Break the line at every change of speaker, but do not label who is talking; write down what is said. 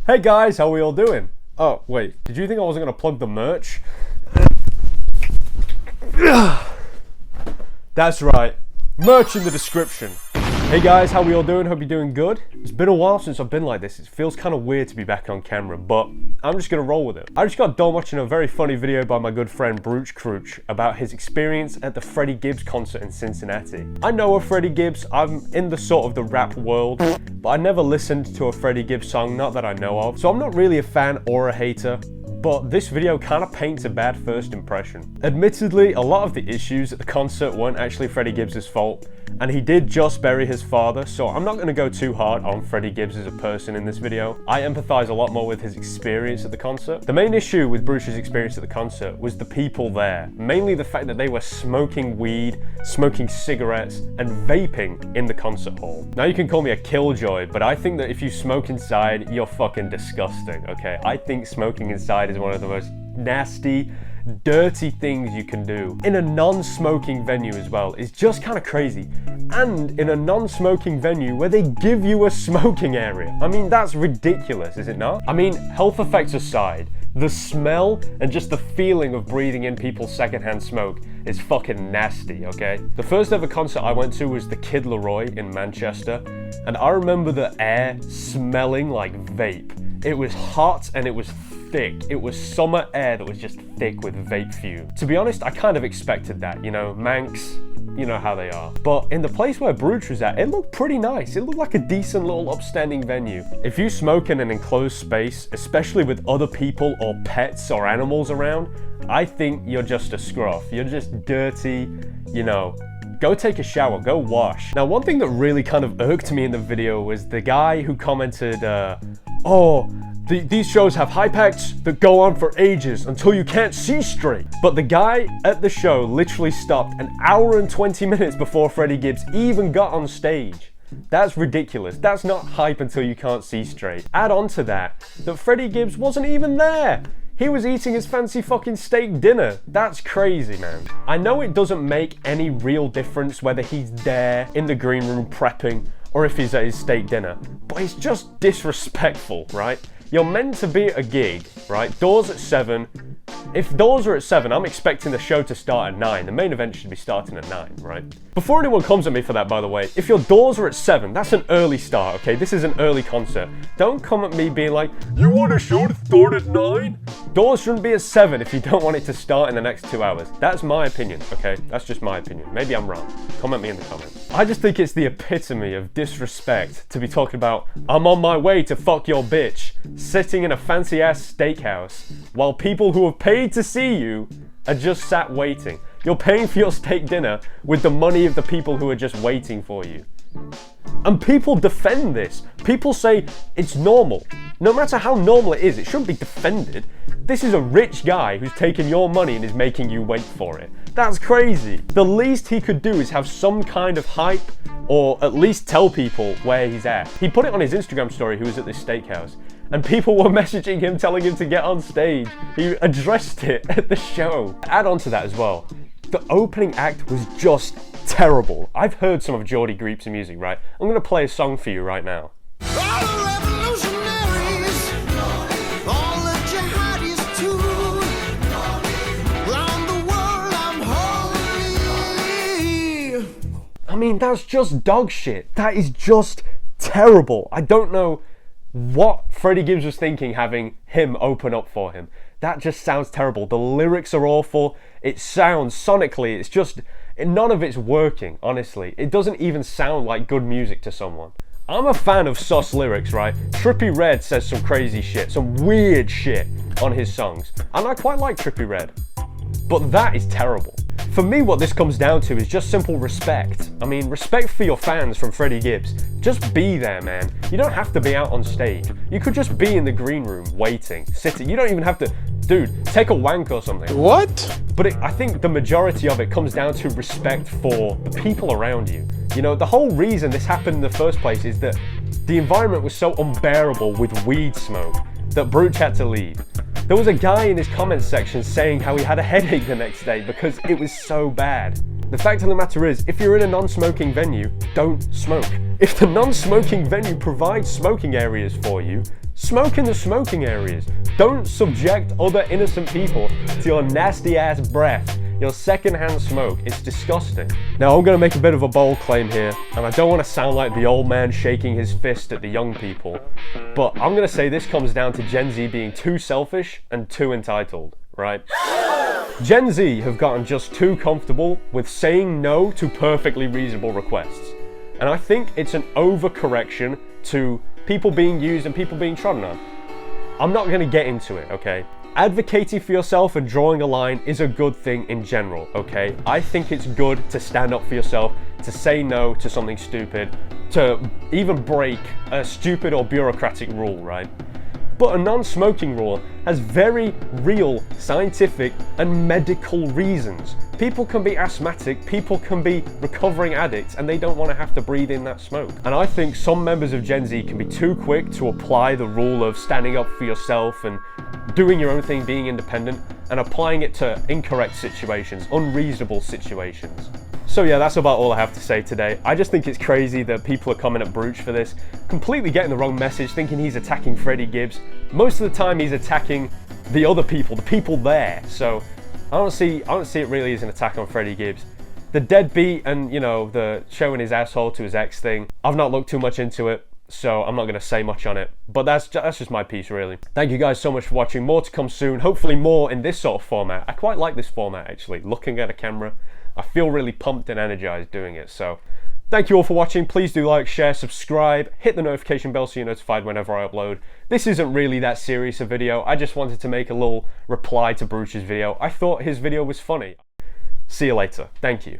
Hey guys, how we all doing? Oh, wait, did you think I wasn't gonna plug the merch? That's right, merch in the description. Hey guys, how we all doing? Hope you're doing good. It's been a while since I've been like this. It feels kind of weird to be back on camera, but I'm just gonna roll with it. I just got done watching a very funny video by my good friend Brootch Crootch about his experience at the Freddie Gibbs concert in Cincinnati. I know of Freddie Gibbs, I'm in the sort of the rap world, but I never listened to a Freddie Gibbs song, not that I know of, so I'm not really a fan or a hater. But this video kind of paints a bad first impression. Admittedly, a lot of the issues at the concert weren't actually Freddie Gibbs' fault, and he did just bury his father, so I'm not going to go too hard on Freddie Gibbs as a person in this video. I empathize a lot more with his experience at the concert. The main issue with Brootch's experience at the concert was the people there, mainly the fact that they were smoking weed, smoking cigarettes, and vaping in the concert hall. Now you can call me a killjoy, but I think that if you smoke inside, you're fucking disgusting, okay? I think smoking inside is one of the most nasty, dirty things you can do. In a non-smoking venue as well is just kind of crazy. And in a non-smoking venue where they give you a smoking area. I mean, that's ridiculous, is it not? I mean, health effects aside, the smell and just the feeling of breathing in people's secondhand smoke is fucking nasty, okay? The first ever concert I went to was the Kid Laroi in Manchester, and I remember the air smelling like vape. It was hot and it was thick. It was summer air that was just thick with vape fume. To be honest, I kind of expected that, you know, Manx, you know how they are. But in the place where Brootch was at, it looked pretty nice. It looked like a decent little upstanding venue. If you smoke in an enclosed space, especially with other people or pets or animals around, I think you're just a scruff. You're just dirty, you know. Go take a shower, go wash. Now, one thing that really kind of irked me in the video was the guy who commented, these shows have hype acts that go on for ages until you can't see straight. But the guy at the show literally stopped an hour and 20 minutes before Freddie Gibbs even got on stage. That's ridiculous. That's not hype until you can't see straight. Add on to that Freddie Gibbs wasn't even there. He was eating his fancy fucking steak dinner. That's crazy, man. I know it doesn't make any real difference whether he's there in the green room prepping or if he's at his steak dinner, but it's just disrespectful, right? You're meant to be at a gig, right? Doors at 7. If doors are at 7, I'm expecting the show to start at 9. The main event should be starting at 9, right? Before anyone comes at me for that, by the way, if your doors are at 7, that's an early start, okay? This is an early concert. Don't come at me being like, you want a show to start at 9? Doors shouldn't be at 7 if you don't want it to start in the next 2 hours. That's my opinion, okay? That's just my opinion. Maybe I'm wrong. Comment me in the comments. I just think it's the epitome of disrespect to be talking about, I'm on my way to fuck your bitch, sitting in a fancy ass steakhouse, while people who have paid to see you are just sat waiting. You're paying for your steak dinner with the money of the people who are just waiting for you. And people defend this. People say it's normal. No matter how normal it is, it shouldn't be defended. This is a rich guy who's taken your money and is making you wait for it. That's crazy. The least he could do is have some kind of hype, or at least tell people where he's at. He put it on his Instagram story, he was at this steakhouse, and people were messaging him telling him to get on stage. He addressed it at the show. Add on to that as well, the opening act was just terrible. I've heard some of Geordie Greep's music, right? I'm gonna play a song for you right now. I mean, that's just dog shit. That is just terrible. I don't know what Freddie Gibbs was thinking having him open up for him. That just sounds terrible. The lyrics are awful. It sounds sonically, it's just, none of it's working, honestly. It doesn't even sound like good music to someone. I'm a fan of sus lyrics, right? Trippie Redd says some crazy shit, some weird shit on his songs. And I quite like Trippie Redd. But that is terrible. For me, what this comes down to is just simple respect. I mean, respect for your fans from Freddie Gibbs. Just be there, man. You don't have to be out on stage. You could just be in the green room, waiting, sitting. You don't even have to, dude, take a wank or something.
What?
But I think the majority of it comes down to respect for the people around you. You know, the whole reason this happened in the first place is that the environment was so unbearable with weed smoke that Brootch had to leave. There was a guy in his comments section saying how he had a headache the next day because it was so bad. The fact of the matter is, if you're in a non-smoking venue, don't smoke. If the non-smoking venue provides smoking areas for you, Smoke in the smoking areas. Don't subject other innocent people to your nasty ass breath, your secondhand smoke. It's disgusting. Now I'm gonna make a bit of a bold claim here, and I don't want to sound like the old man shaking his fist at the young people, but I'm gonna say this comes down to Gen Z being too selfish and too entitled, right? Gen Z have gotten just too comfortable with saying no to perfectly reasonable requests. And I think it's an overcorrection to people being used and people being trodden on. I'm not going to get into it, okay? Advocating for yourself and drawing a line is a good thing in general, okay? I think it's good to stand up for yourself, to say no to something stupid, to even break a stupid or bureaucratic rule, right? But a non-smoking rule has very real scientific and medical reasons. People can be asthmatic, people can be recovering addicts, and they don't want to have to breathe in that smoke. And I think some members of Gen Z can be too quick to apply the rule of standing up for yourself and doing your own thing, being independent, and applying it to incorrect situations, unreasonable situations. So yeah, that's about all I have to say today. I just think it's crazy that people are coming at Brootch for this, completely getting the wrong message, thinking he's attacking Freddie Gibbs. Most of the time he's attacking the other people, the people there. So I don't see it really as an attack on Freddie Gibbs. The deadbeat and, you know, the showing his asshole to his ex thing, I've not looked too much into it, so I'm not going to say much on it. But that's just my piece, really. Thank you guys so much for watching. More to come soon. Hopefully more in this sort of format. I quite like this format, actually. Looking at a camera, I feel really pumped and energized doing it. So thank you all for watching. Please do like, share, subscribe, hit the notification bell so you're notified whenever I upload. This isn't really that serious a video. I just wanted to make a little reply to Brootch's video. I thought his video was funny. See you later. Thank you.